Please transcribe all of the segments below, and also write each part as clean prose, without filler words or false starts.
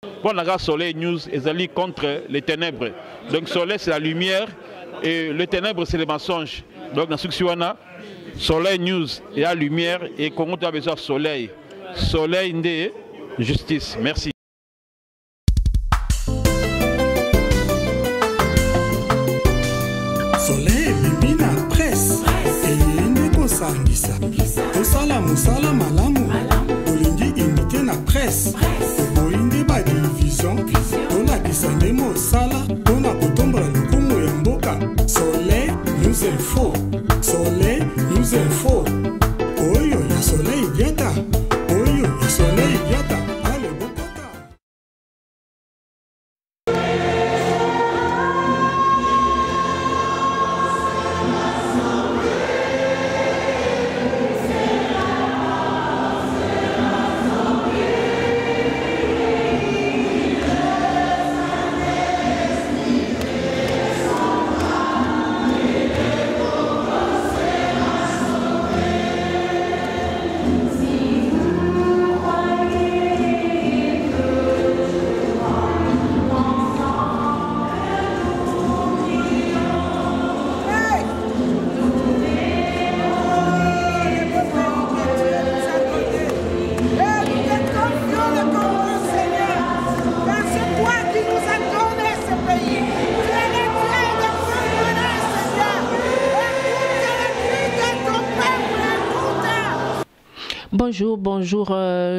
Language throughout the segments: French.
Bon, on a Soleil News, ils allient contre les ténèbres. Donc, Soleil, c'est la lumière et le ténèbre, c'est les mensonges. Donc, dans ce que Soleil News, il y a lumière et Congo, tu as besoin de soleil. Soleil, de justice. Merci. Soleil, bibina, presse. Et ndeko sangisa. Tosala musala malamu. Olingi imite na presse. Oboinde ba division. Tolakisa ndemo sala. Tona kotombola lokumu ya mboka. Soleil, nous info. Soleil, nous info. Oyo ya soleil dieta. Oyo ya soleil dieta. Allez, bokota. Bonjour, bonjour,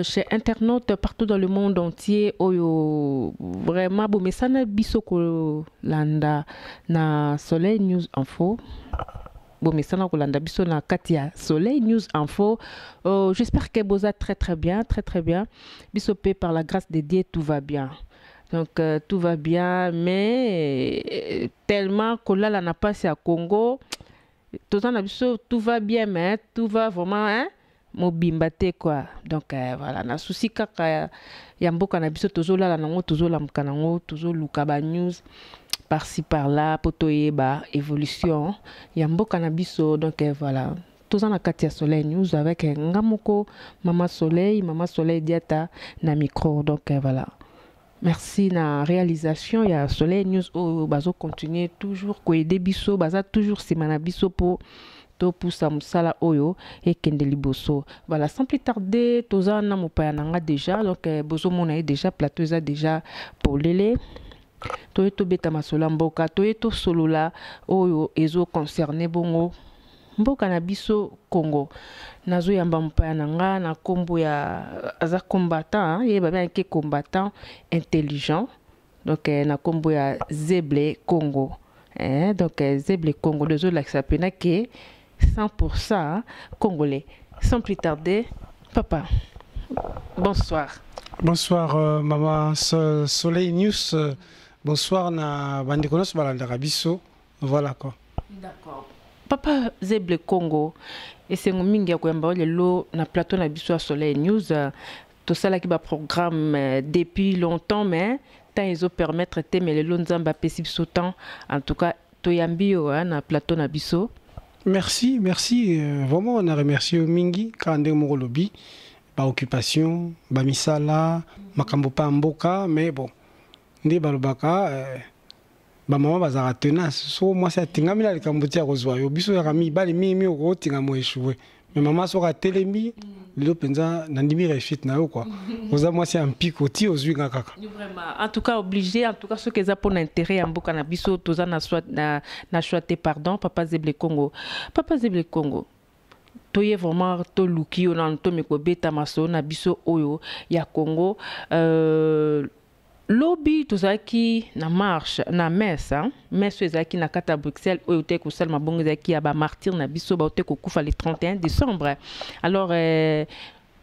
chers internautes partout dans le monde entier. Oyo, vraiment, bon, mais ça n'a bisoko landa na Soleil News Info. Bon, mais ça n'a landa biso na Katia Soleil News Info. J'espère que vous êtes très bien. Bisopé par la grâce de Dieu, tout va bien. Donc, tout va bien, mais tellement que là, n'a pas à Congo. Tout va bien, mais tout va vraiment, hein? Mobimbate quoi. Donc voilà, na souci kaka ya mboka na biso tozola la nango tozola mkanango tozoluka ba news par-ci par-là potoyeba évolution ya mboka na biso. Donc voilà, tozana Katia Soleil News avec ngamoko Mama Soleil Diata na micro. Donc voilà. Merci na réalisation ya Soleil News au bazo continuer toujours ko aider biso baza toujours simana biso pour pour Samsala Oyo et Kendeli Bosso. Voilà, sans plus tarder, Toza na mopayananga déjà, donc Bozo mona déjà, plateau déjà pour l'élé. Toyeto beta masola mboka, toyeto solola Oyo ezo concerné bongo. Mboka na biso Congo. Nazo yamba mopayananga na kombo ya aza combattant, yeba bien ke combattant intelligent. Donc na kombo ya Zeble Congo. Donc Zeble Congo, deux autres là qui s'appelle que 100% congolais. Sans plus tarder, papa, bonsoir. Bonsoir, maman Soleil News. Bonsoir, na Bandikonos Balandarabiso. Voilà quoi. D'accord. Papa Zeble Congo, et c'est un mingi à lelo na plateau na biso Soleil News. Tout ça là qui va programme depuis longtemps, mais tant ils ont permettre de mais le lonzamba pesib sautant. En tout cas, toyambio na plateau na biso. Merci. Vraiment, on a remercié Mingi, Kande Morolobi, ba occupation, ba misala, makambo pa mboka, mais bon, ndi balobaka, ba maman bazara tenace. So moi c'est tingami la likambo tia kozwa yo biso ya kami bali mi ko tingamo échoué. Mais maman sera télémi, le penza nandimi refit na yo quoi. Oza moi c'est un picoti aux huit kaka. Vraiment. En tout cas obligé, en tout cas ceux qui ont pour intérêt en mboka na biso toza na soit na choité pardon Papa Zeble Congo. Papa Zeble Congo. Toye vraiment to luki on en to meko beta maso na biso oyo ya Congo. Lobby tozaki na marche na messe hein messe ezaki na kata Bruxelles oyo te ko salma bongo ezaki ya ba martyr na biso ba te ko kufa le 31 décembre. Alors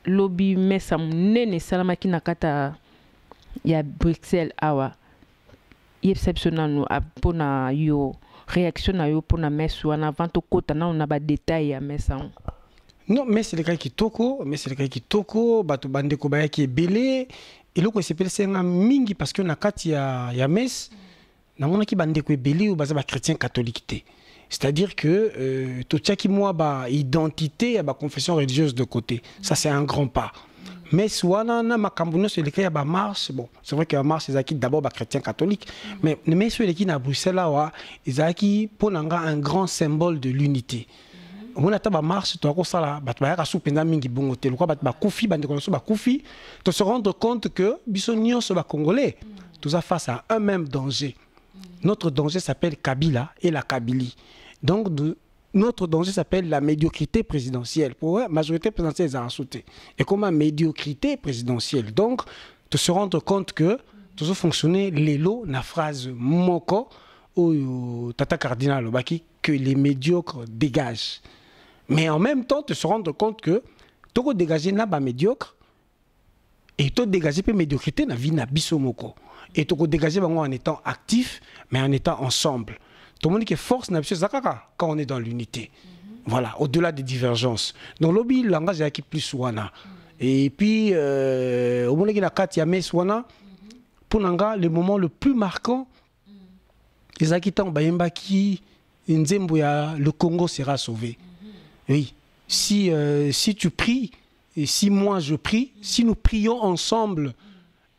lobby messe munene salamaki na kata ya Bruxelles awa exceptionnel no pona yo réaction na yo pona messe wana avant to kota na on a ba détail ya messe. Non, mais c'est le cas qui toko, bato bandeko ba ki belé. Et là, c'est appelé un mingi parce qu'on a quatre ya messe, na mona ki bandeko belé ou baza ba chrétien catholique. C'est-à-dire que tout ça qui moi ba identité, ba confession religieuse de côté. Ça c'est un grand pas. messe wana na makambo nyonso eleki ya bamarche. Bon, c'est vrai que bamarche ezalaki d'abord bachrétien catholique, mais messe eleki na Bruxelles awa ezalaki mpo na nga un grand symbole de l'unité. On a ba marche to ko sala bat ba ka supenda mingi bongo te lokwa bat ba kufi bande ko so ba kufi to se rendre compte que biso nyonso ba congolais tous a face à un même danger. Notre danger s'appelle Kabila et la Kabylie. Donc notre danger s'appelle la médiocrité présidentielle. Pour la majorité présidentielle est sauté. Et comme la médiocrité présidentielle. Donc de se rendre compte que tout ça fonctionner l'élo na phrase moko ou tata cardinal obaki que les médiocres dégagent. Mais en même temps, te se rendre compte que tu peux dégager n'a médiocre et tu dégager peu médiocrité na vie na bisomoko. Et tu peux dégager en étant actif, mais en étant ensemble. Tout le monde qui force n'a pas quand on est dans l'unité. Voilà, au-delà des divergences. Donc lobby le langage est plus wana. Et puis au moment qui na kati ya mes wana pour nanga le moment le plus marquant les akitang bayemba qui nzembo ya le Congo sera sauvé. Oui, si tu pries, et si moi je prie, si nous prions ensemble,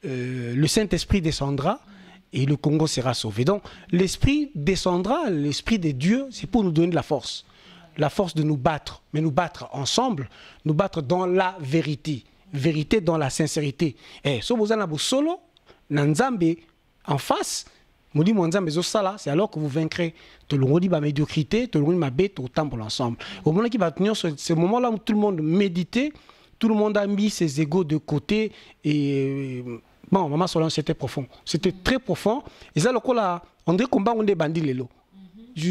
le Saint-Esprit descendra et le Congo sera sauvé. Donc l'Esprit descendra, l'Esprit de Dieu, c'est pour nous donner de la force de nous battre, mais nous battre ensemble, nous battre dans la vérité, vérité dans la sincérité. Et si vous avez solo, Nanzambe en face, c'est alors que vous vaincrez. Tout le monde dit la médiocrité, tout le monde m'a bête autant pour l'ensemble. Au moment qui va tenir ce moment-là où tout le monde méditait, tout le monde a mis ses égos de côté et bon, maman Solange, c'était profond. C'était très profond. Et ça, on dirait qu'on est bandit les lots.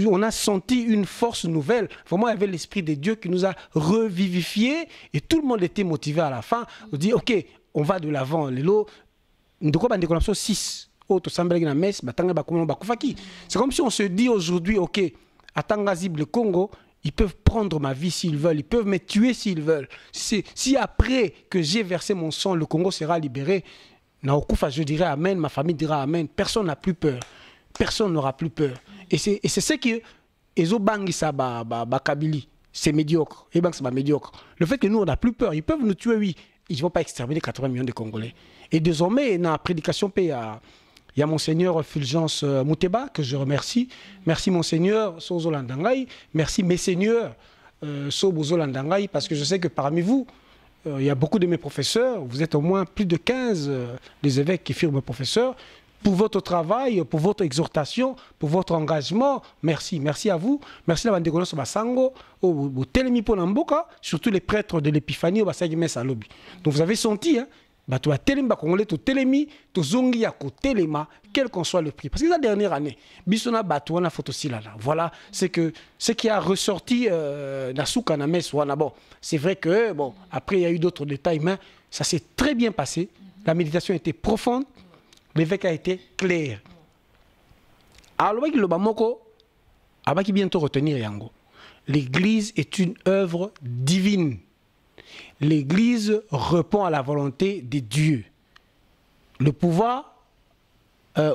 On a senti une force nouvelle. Vraiment, il y avait l'Esprit de Dieu qui nous a revivifiés et tout le monde était motivé à la fin. On dit, ok, on va de l'avant. Les lots, de quoi on a 6. C'est comme si on se dit aujourd'hui, ok, à Tangazib, le Congo, ils peuvent prendre ma vie s'ils veulent, ils peuvent me tuer s'ils veulent. Si après que j'ai versé mon sang, le Congo sera libéré, je dirai Amen, ma famille dira Amen. Personne n'a plus peur. Personne n'aura plus peur. Et c'est ce que Kabylie, c'est médiocre. Médiocre. Le fait que nous, on n'a plus peur, ils peuvent nous tuer, oui. Ils ne vont pas exterminer 80 millions de Congolais. Et désormais, dans la prédication, il y a Monseigneur Fulgence Mouteba, que je remercie. Merci Monseigneur Sozo Landangai. Merci Messeigneur Sozo Landangai, parce que je sais que parmi vous, il y a beaucoup de mes professeurs. Vous êtes au moins plus de 15 des évêques qui furent mes professeurs. Pour votre travail, pour votre exhortation, pour votre engagement, merci. Merci à vous. Merci à la Bandegono Basango, au Telemi Ponamboka, surtout les prêtres de l'Épiphanie au Basagi Messalobi. Donc vous avez senti, hein, tu as Telemi, tu Telemi, tu Zongi Yako Telema, quel qu'en soit le prix. Parce que la dernière année, Bissona Batouana Fotosilala. Voilà, c'est que ce qui a ressorti Nasuka Names Wana. Bon, c'est vrai que, bon, après il y a eu d'autres détails, mais ça s'est très bien passé. La méditation était profonde. L'évêque a été clair. Alors, le Bamoko, qui bientôt retenir Yango. L'Église est une œuvre divine. L'Église répond à la volonté de Dieu. Le pouvoir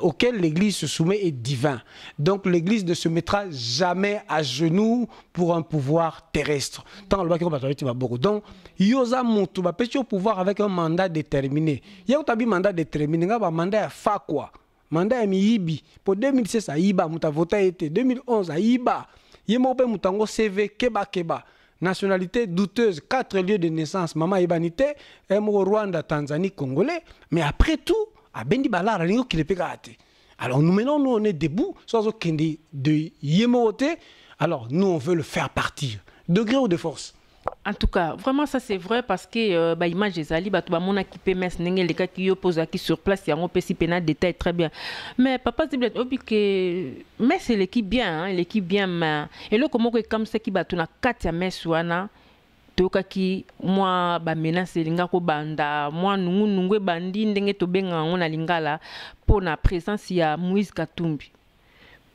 auquel l'Église se soumet est divin. Donc l'Église ne se mettra jamais à genoux pour un pouvoir terrestre. Tant le donc, Yosa Moutou va pécher au pouvoir avec un mandat déterminé. Il y a un mandat déterminé, un mandat à quoi? Mandat à Miibi. Pour 2016 à Iba, Mouta voté été. 2011 à Iba. Yemope Moutango CV Keba Keba. Nationalité douteuse, 4 lieux de naissance. Maman Ibanité, Rwanda, Tanzanie, Congolais. Mais après tout, alors nous maintenant nous on est debout sans aucun de Yemote. Alors nous on veut le faire partir de gré ou de force. En tout cas, vraiment ça c'est vrai parce que image des ali batu ba mona qui peut mettre les cas qui pose qui sur place il y a un petit pénal détail très bien. Mais papa dit que mais c'est l'équipe bien hein, l'équipe bien mais et là comment que comme ça qui batu na katia meswana tokaki moi ba menace linga ko banda moi nungu bandi ndenge to benga ngona lingala pour na présence ya Moïse Katumbi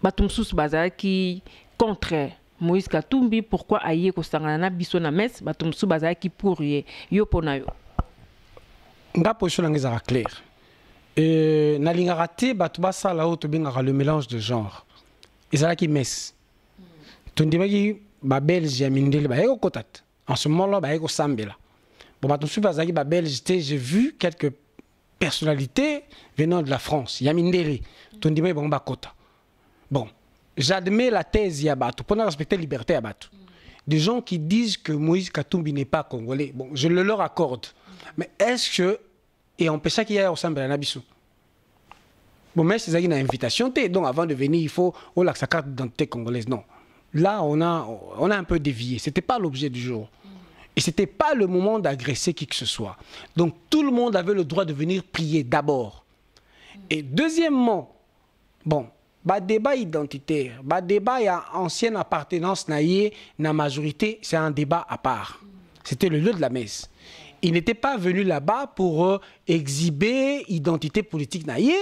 batumsus bazaki contre Moïse Katumbi pourquoi aye ko sangana na biso na messe batumsu bazaki pour yo pona yo nga position ngeza clair na linga raté batu basala o to benga le mélange de genre ezalaki messe tondimaki ba belge ya mindele ba yeko kotat. En ce moment-là, il y a Sambela. Bon, Belge, j'ai vu quelques personnalités venant de la France. Yamindele, Tondime Kota. Bon, j'admets la thèse Yabatou, pour respecter la liberté Yabatou. Des gens qui disent que Moïse Katumbi n'est pas congolais, bon, je le leur accorde. Mais est-ce que, et on peut ça qu'il y a au Samba Nabissou. Bon, mais c'est une invitation, donc avant de venir, il faut sa carte d'identité congolaise. Non. Là, on a un peu dévié. Ce n'était pas l'objet du jour. Et ce n'était pas le moment d'agresser qui que ce soit. Donc, tout le monde avait le droit de venir prier d'abord. Et deuxièmement, bon, débat identitaire, débat, il y a ancienne appartenance naïe, na majorité, c'est un débat à part. C'était le lieu de la messe. Il n'était pas venu là-bas pour exhiber identité politique naïe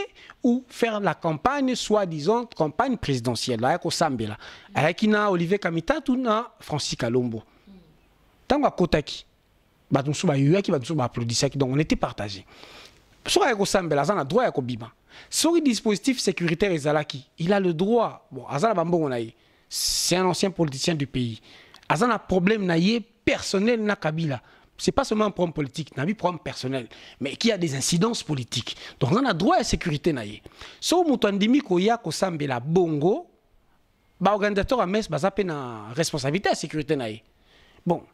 ou faire la campagne, soi-disant, campagne présidentielle. Là, il y a Olivier Kamita ou Francis Kalombo. Tant que Kotaki, donc on était partagés. Sur le droit à Kobiba. Sur le dispositif sécuritaire il a le droit. Bon, c'est un ancien politicien du pays. Il a un problème personnel na Kabila. Ce n'est pas seulement un problème politique, c'est un problème personnel, mais qui a des incidences politiques. Donc on a droit à la sécurité. Si on a la bongo, l'organisateur a mis la responsabilité à la sécurité. Bon,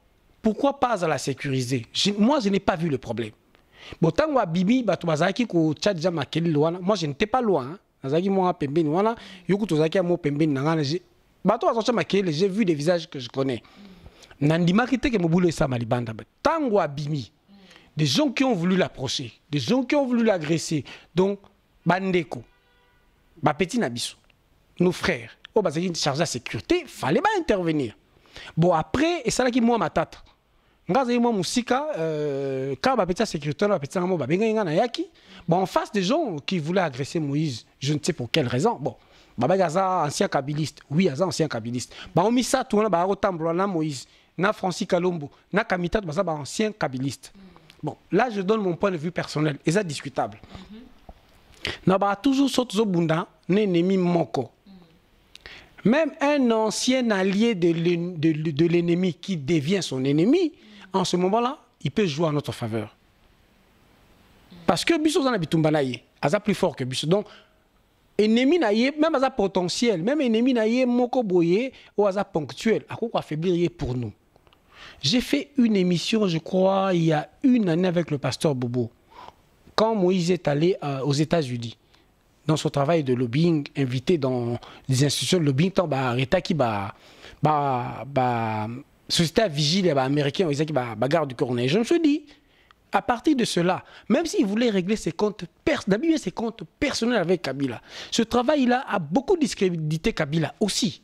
pourquoi pas à la sécuriser? Moi, je n'ai pas vu le problème. Bon, tant que Bibi, moi, je n'étais pas loin. J'ai vu des visages que je connais. Des gens qui ont voulu l'approcher, des gens qui ont voulu l'agresser. Donc, Bandeko, Petit Nabiso, nos frères, ils chargé de sécurité, il fallait pas intervenir. Bon, après, et ça là qui moi ma tata. Bon, en face des gens qui voulaient agresser Moïse, je ne sais pour quelle raison. Bon, Baba ancien kabiliste, oui, ancien kabiliste. On mis ça tout le Moïse. Na Francis Kalombo, na Kamita, ancien kabiliste. Bon, là, je donne mon point de vue personnel, et c'est discutable. N'a toujours sauté bunda, n'ennemi moko. Même un ancien allié de l'ennemi qui devient son ennemi, en ce moment-là, il peut jouer en notre faveur. Parce que Bissot a plus fort que Bissot. Donc, ennemi naïe, même à potentiel, même ennemi naïe, moko boye, ou à ponctuel, à quoi affaiblir pour nous. J'ai fait une émission, je crois, il y a une année avec le pasteur Bobo, quand Moïse est allé aux États-Unis, dans son travail de lobbying, invité dans des institutions de lobbying, tant société vigile américaine, ils ont bagarre du cornet. Je me suis dit, à partir de cela, même s'il voulait régler ses comptes personnels avec Kabila, ce travail-là a beaucoup discrédité Kabila aussi.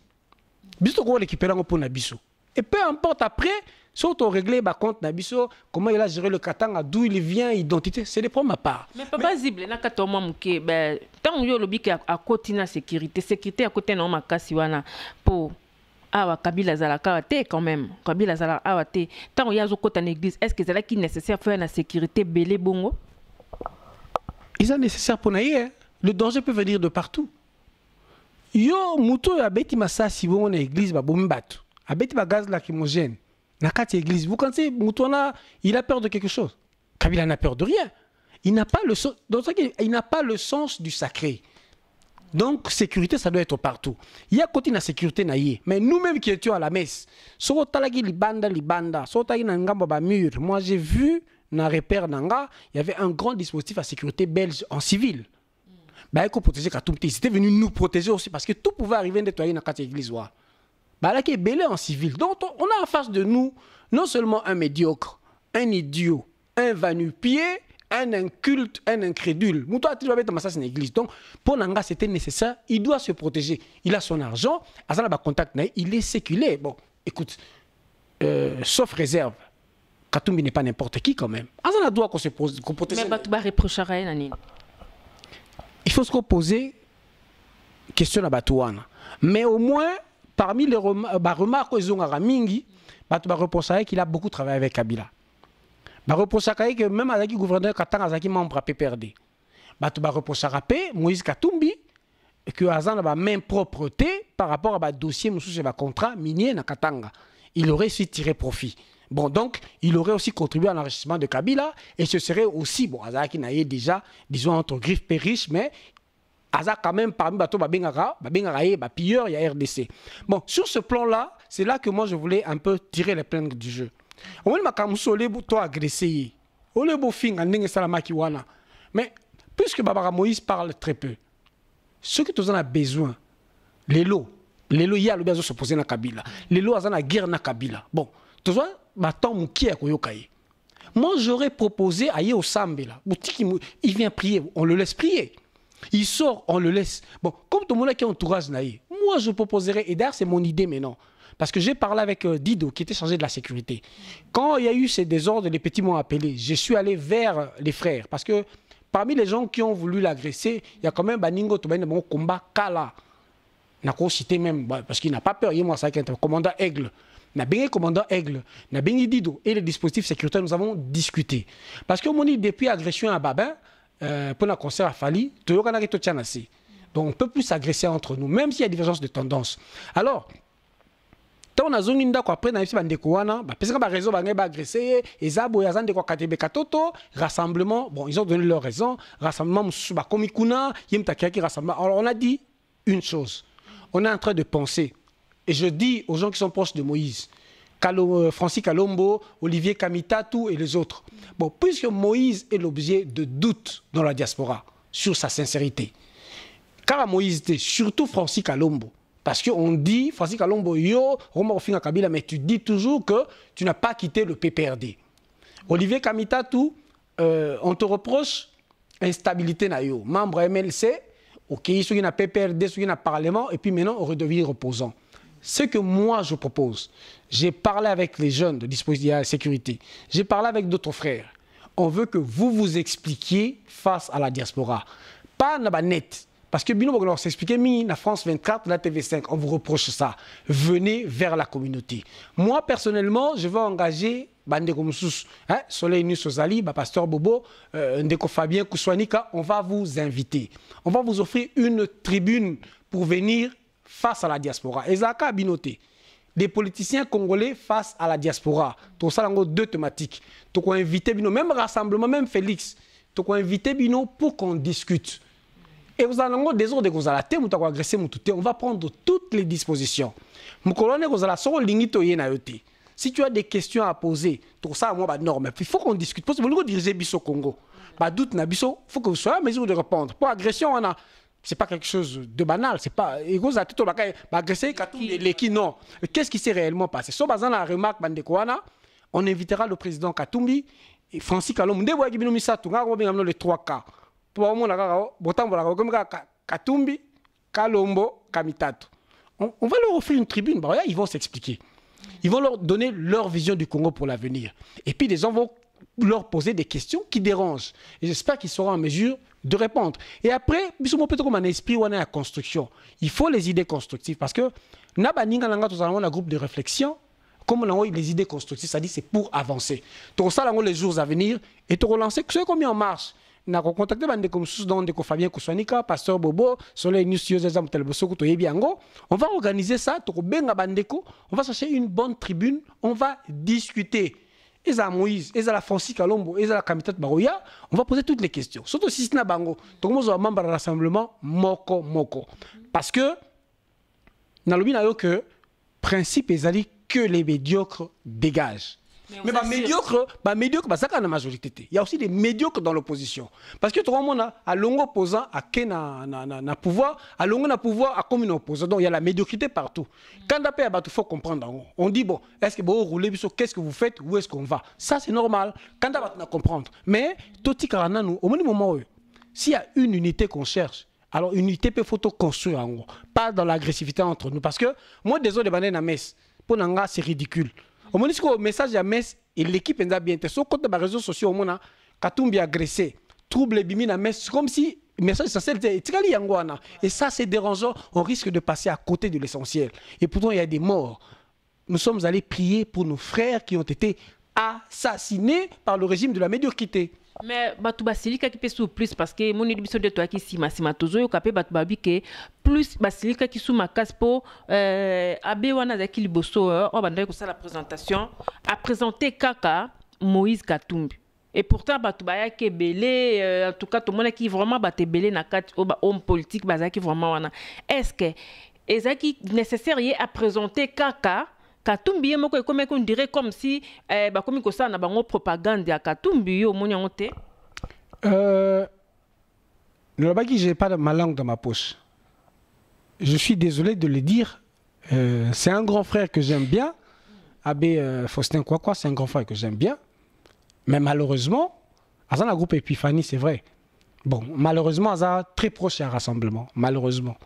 Biso ko récupérer un peu Nabiso. Et peu importe après, surtout régler par contre Nabiso, comment il a géré le Katanga, d'où il vient, identité, c'est des problèmes à part. Mais pas zible, na katoma muke, ben tant yo lobi ki à côté na sécurité à côté na makasi wana pour awa Kabila zalaka te quand même. Kabila zalaka awa te. Tant ya zo kota na église, est-ce que c'est là qui est nécessaire faire la sécurité belé bongo? Ils sont nécessaires pour naïe. Le danger peut venir de partout. Yo muto ya beti masasi bon na église ba bombatu. Abeti ba gaz lacrymogène. Na kati église, vous pensez muto na il a peur de quelque chose. Kabila n'a peur de rien. Il n'a pas le sens, il n'a pas le sens du sacré. Donc sécurité ça doit être partout. Il y a côté na sécurité naïe, mais nous-mêmes qui étions à la messe, so talagi libanda, so talagi na ngambo ba mur. Moi j'ai vu na repère nanga, il y avait un grand dispositif à sécurité belge en civil. Bah, il faut protéger Katumti. C'était venu nous protéger aussi parce que tout pouvait arriver à nettoyer dans cette église. Bah, là, qui est belé en civil. Donc, on a en face de nous non seulement un médiocre, un idiot, un va-nu-pied, un inculte, un incrédule. Moutoua, tu dois mettre dans une église. Donc, pour Nanga, c'était nécessaire. Il doit se protéger. Il a son argent. À a contact, il est séculé. Bon, écoute, sauf réserve. Katumbi n'est pas n'importe qui quand même. Azana doit qu'on se protège. Mais tu vas reprocher à Nani. Il faut se poser question à Batouana. Mais au moins, parmi les remarques qu'ils ont à Mingi, Batouba reproche qu'il a beaucoup travaillé avec Kabila. Reproche que même avec le gouverneur Katanga Azaki membre à PPRD. Batouba reproche à Moïse Katumbi que Azan a la même propreté par rapport à dossier monsieur contrat minier na Katanga. Il aurait su tirer profit. Bon, donc, il aurait aussi contribué à l'enrichissement de Kabila, et ce serait aussi, bon, Azaki n'a déjà, disons, entre griffes et riches, mais Azak quand même parmi bateau Babengara, pilleur, il y a RDC. Bon, sur ce plan-là, c'est là que moi je voulais un peu tirer les plingres du jeu. On m'a kamusole toi agressé. On le beau fin en salamaki wana. Mais puisque Babara Moïse parle très peu, ce que tu en as besoin, les lots, il y a le besoin de se poser dans Kabila. Les lots, ils ont la guerre dans Kabila. Bon, tu vois, moi j'aurais proposé à Yeo Sambela. Il vient prier, on le laisse prier. Il sort, on le laisse. Bon, comme tout le monde qui est entourage, moi je proposerais, et d'ailleurs c'est mon idée maintenant, parce que j'ai parlé avec Dido qui était chargé de la sécurité. Quand il y a eu ces désordres, les petits m'ont appelé, je suis allé vers les frères, parce que parmi les gens qui ont voulu l'agresser, il y a quand même Baningo Tobaine, bon combat Kala. n'a pas cité même, parce qu'il n'a pas peur, il y a un commandant Aigle. N'a bien commandant Aigle, n'a bien Dido et les dispositifs sécuritaires, nous avons discuté. Parce que mon depuis l'agression à Babin, pour le concert à Fali, donc on peut plus s'agresser entre nous, même s'il y a divergence de tendance. Alors, quand on a zone après, on a raison, agressé, rassemblement, bon, ils ont donné leur raison, rassemblement, alors on a dit une chose, on est en train de penser, et je dis aux gens qui sont proches de Moïse, Francis Kalombo, Olivier Kamitatou et les autres, bon, puisque Moïse est l'objet de doutes dans la diaspora sur sa sincérité, car Moïse était surtout Francis Kalombo, parce qu'on dit, Francis Kalombo, yo, Kabila, mais tu dis toujours que tu n'as pas quitté le PPRD. Olivier Kamitatou, on te reproche instabilité na yo. Membre MLC, ok, ceux qui n'ont PPRD, ceux qui n'ont Parlement, et puis maintenant on redevient reposant. Ce que moi je propose, j'ai parlé avec les jeunes de dispositif de sécurité, j'ai parlé avec d'autres frères. On veut que vous vous expliquiez face à la diaspora. Pas na net. Parce que Bino Bogolor s'expliquait, la France 24, la TV5, on vous reproche ça. Venez vers la communauté. Moi, personnellement, je vais engager Bandeko Moussous, Soleil Nus Ozali, Pasteur Bobo, Ndeko Fabien Kouswanika, on va vous inviter. On va vous offrir une tribune pour venir face à la diaspora. Et Zaka a binoté. Des politiciens congolais face à la diaspora. Tout ça, deux thématiques. Tu as invité Bino, même rassemblement, même Félix. Tu as invité Bino pour qu'on discute. Et vous allez des ordres de vous allez agresser on va prendre toutes les dispositions. Si tu as des questions à poser, tout ça moi norme. Il faut qu'on discute. Parce que vous dirigez Bisso Congo. Doute na Bisso, il faut que vous soyez en mesure de répondre. Pour agression, c'est pas quelque chose de banal. C'est pas agresser Katumbi non. Qu'est-ce qui s'est réellement passé? Sur bazan la remarque on invitera le président Katumbi et Francis Kalombo. Les 3 cas. Katumbi, Kalombo, Kamitatou. On va leur offrir une tribune, ils vont s'expliquer. Ils vont leur donner leur vision du Congo pour l'avenir. Et puis les gens vont leur poser des questions qui dérangent. Et j'espère qu'ils seront en mesure de répondre. Et après, peut-être comme un esprit ou une construction. Il faut les idées constructives parce que nous avons un groupe de réflexion. Comme on a les idées constructives, ça dit c'est pour avancer. Tu ça les jours à venir et te relancer. Ce qu'on met en marche. On a contacté Fabien Kouswanika, Pasteur Bobo, Soleil News, on va organiser ça, on va chercher une bonne tribune, on va discuter. Et ça Moïse, et ça la Francis Kalombo, et ça la Kamitat Baroya, on va poser toutes les questions. Surtout si c'est un bango, tout le monde est membre de rassemblement moko. Parce que, dans le but, que principe est que les médiocres dégagent. Mais médiocre, ça a la majorité. Il y a aussi des médiocres dans l'opposition. Parce que tout le monde a longue opposant à qui na pouvoir, à longue na pouvoir à comme une opposant. Donc il y a la médiocrité partout. Quand il faut comprendre. On dit bon, est-ce que vous roulez, qu'est-ce que vous faites, où est-ce qu'on va? Ça c'est normal. Quand on va comprendre. Mais tout au moment où s'il y a une unité qu'on cherche, alors une unité peut faut construire en gros, pas dans l'agressivité entre nous. Parce que moi désolé de bananer na messe, pour nanga c'est ridicule. Au moment où le message à Metz et l'équipe est bien. Sur côté des réseaux sociaux, on a Katumbi agressé, trouble bimi na Metz, comme si le message essentiel était Yangwana. Et ça, c'est dérangeant. On risque de passer à côté de l'essentiel. Et pourtant, il y a des morts. Nous sommes allés prier pour nos frères qui ont été assassinés par le régime de la médiocrité. Mais batu basilika qui peut sous plus parce que mon édition de toi qui sima tozo yo kapé batu babi que plus basilika qui sous ma casse pour abe wana zaki liboso on va ko ça la présentation a présenté Kaka Moïse Katumbi et pourtant batu baya ke belé en tout cas tout le monde qui vraiment baté belé na kat homme politique bazaki vraiment wana est-ce que ezaki nécessaire à présenter Kaka Katumbi moko comme on dirait comme si ba comme ko ça na bango propagande ya Katumbi yo monyango te le baki j'ai pas ma langue dans ma poche. Je suis désolé de le dire, c'est un grand frère que j'aime bien. Abbé Faustin quoi c'est un grand frère que j'aime bien. Mais malheureusement, dans le groupe Epiphanie, c'est vrai. Bon, malheureusement, ça très proche à rassemblement, malheureusement.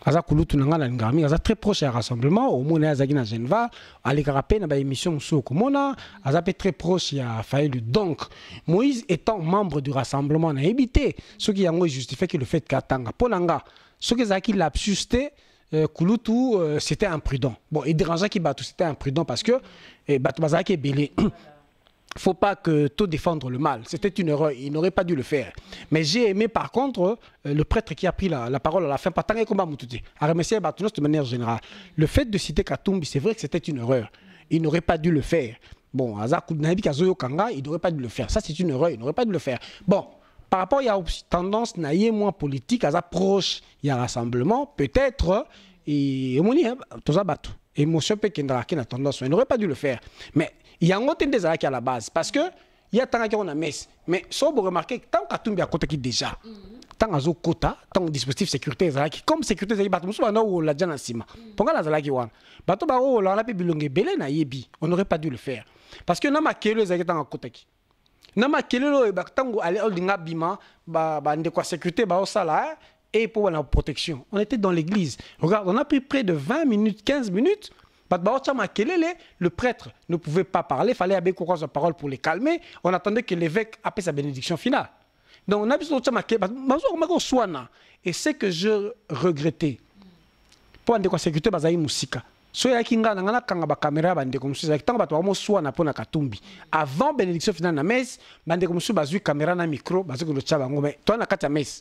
Aza kulutu nanga na ngami aza très proche à rassemblement au mona azaki na Geneva ali karapé na ba émission soko mona aza pe très proche à Faïlu. Donc Moïse étant membre du rassemblement na évité ce qui yango justifie que le fait qu'atanga ponanga ce que zaki l'absusté kulutu c'était imprudent. Bon il dérangeait qui batu c'était imprudent parce que batu bazaki belé. Faut pas que tout défendre le mal. C'était une erreur. Il n'aurait pas dû le faire. Mais j'ai aimé par contre le prêtre qui a pris la parole à la fin. Pas tant combat Moutouti. À remercier Batounos de manière générale. Le fait de citer Katumbi, c'est vrai que c'était une erreur. Il n'aurait pas dû le faire. Bon, Azakoudnabi Kazoyo Kanga, il n'aurait pas dû le faire. Ça, c'est une erreur. Il n'aurait pas dû le faire. Bon, par rapport, il y a aussi tendance naïe moins politique, à proche, il y a rassemblement, peut-être, et on y a tout ça battu. Émotion peut qu'il a tendance. Il n'aurait pas dû le faire. Mais il y a un autre des arrêts à la base parce que il y a tant qu'on a messe mais sans vous remarquer tant qu'à tomber à côté qui déjà tant à zo quota tant dispositif sécurité comme sécurité zaki bato muso na o la jana sima ponga la zalaki wan bato ba o la pe bilonge belé na yebi on n'aurait pas dû le faire parce que na makelo zaki tant à côté qui na makelo e ba tango aller holdinga bima ba ndé quoi sécurité ba o sala et pour la protection on était dans l'église regarde on a pris près de 20 minutes 15 minutes. Le prêtre ne pouvait pas parler, il fallait avoir quoi sa parole pour les calmer. On attendait que l'évêque appelle sa bénédiction finale. Donc on a besoin de et c'est que je regrettais. Pour la sécurité, bazaï musika. Soya kinga nangana kanga ba caméra bande comme ça. Tant ba to mo swana pona Katumbi. Avant bénédiction finale na messe, bande comme ça bazu caméra na micro, bazu ko tchaba ngome. Toi na kata messe.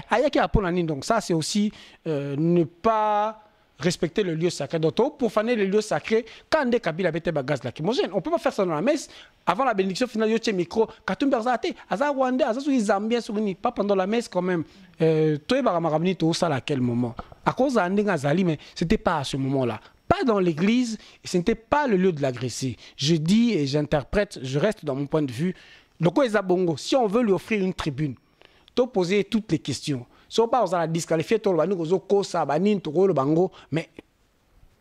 Ayaki apona nini donc ça c'est aussi ne pas respecter le lieu sacré. Donc, pour profaner le lieu sacré, quand on Kabila bete bagaz lacrymogène, on ne peut pas faire ça dans la messe. Avant la bénédiction finale, il y a un micro. Katumbi Arzate, Aza Rwandais, Aza Soui Zambien, pas pendant la messe quand même. Toi, Baramarabni, tout ça à quel moment? À cause d'Andeng Azali, mais ce n'était pas à ce moment-là. Pas dans l'église, et ce n'était pas le lieu de l'agresser. Je dis et j'interprète, je reste dans mon point de vue. Donc, si on veut lui offrir une tribune, tu poser toutes les questions. Si on parle de la disqualifier, mais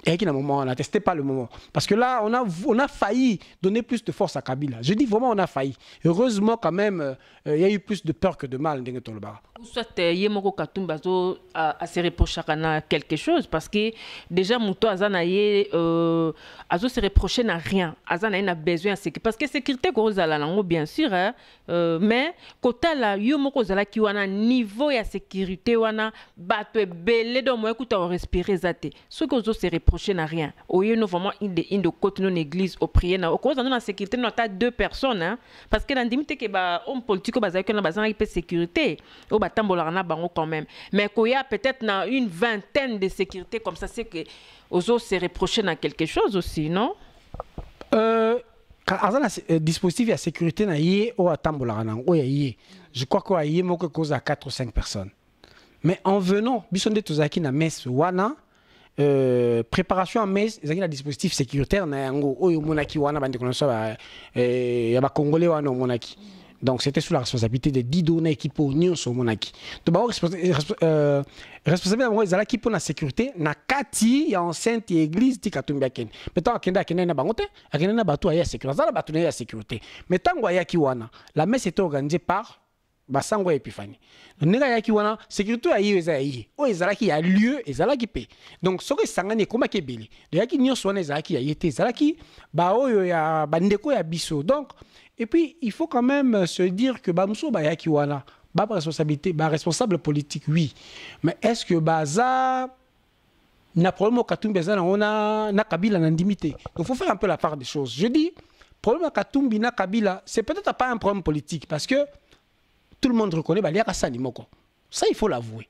on n'a testé pas le moment. Parce que là, on a failli donner plus de force à Kabila. Je dis vraiment on a failli. Heureusement, quand même, il y a eu plus de peur que de mal. Soit Yemoko Katumbi a se reproché quelque chose parce que déjà Mouto Azanaye a se reproché n'a rien. Azanaye n'a besoin de sécurité parce que sécurité Gorozala bien sûr mais kota la Yemoko Zala qui wana niveau ya sécurité wana bato belé donc moi écoute on respirer zate. Ce que se reproché n'a rien. Au lieu nous vraiment de côté non église au prier na au cause dans la sécurité nous t'as deux personnes hein parce que dans limite que ba homme politique ba que na bazana qui sécurité quand même. Mais qu'il y a peut-être une vingtaine de sécurité comme ça, c'est que aux autres se reprocher dans quelque chose aussi, non? Dispositif de sécurité, je crois qu'il y a cause à 4 ou 5 personnes. Mais en venant, bisonde tozaki na messe wana préparation à messe, il y a un dispositif sécuritaire na yango oyo monaki wana bande konoso ya ba congolais wana monaki. Donc c'était sous la responsabilité de Dido na équipe Union sur Monaki. Donc responsable de l'équipe pour la sécurité na kati ya enceinte église ti Katumbi Aken. Maintenant akenda na bangote, akenda na batu ya sécurité, za batu ya sécurité. Mais tango ya kiwana, la messe était organisée par Basango Epiphanie. Nega ya kiwana sécurité ya yeza yi. O ezalaki ya lieu ezalaki pe. Donc soko sangane koma kebeli. De ya ki nyonso wana ezalaki ya yete ezalaki ba oyo ya bandeko ya biso. Donc et puis, il faut quand même se dire que Bamso Bayaki Wana, responsabilité, responsable politique, oui. Mais est-ce que Baza n'a problème au Katumbi Baza, on a Kabila l'intimité. Donc il faut faire un peu la part des choses. Je dis, problème à Katumbi na Kabila, c'est peut-être pas un problème politique, parce que tout le monde reconnaît qu'il y a ça, il faut l'avouer.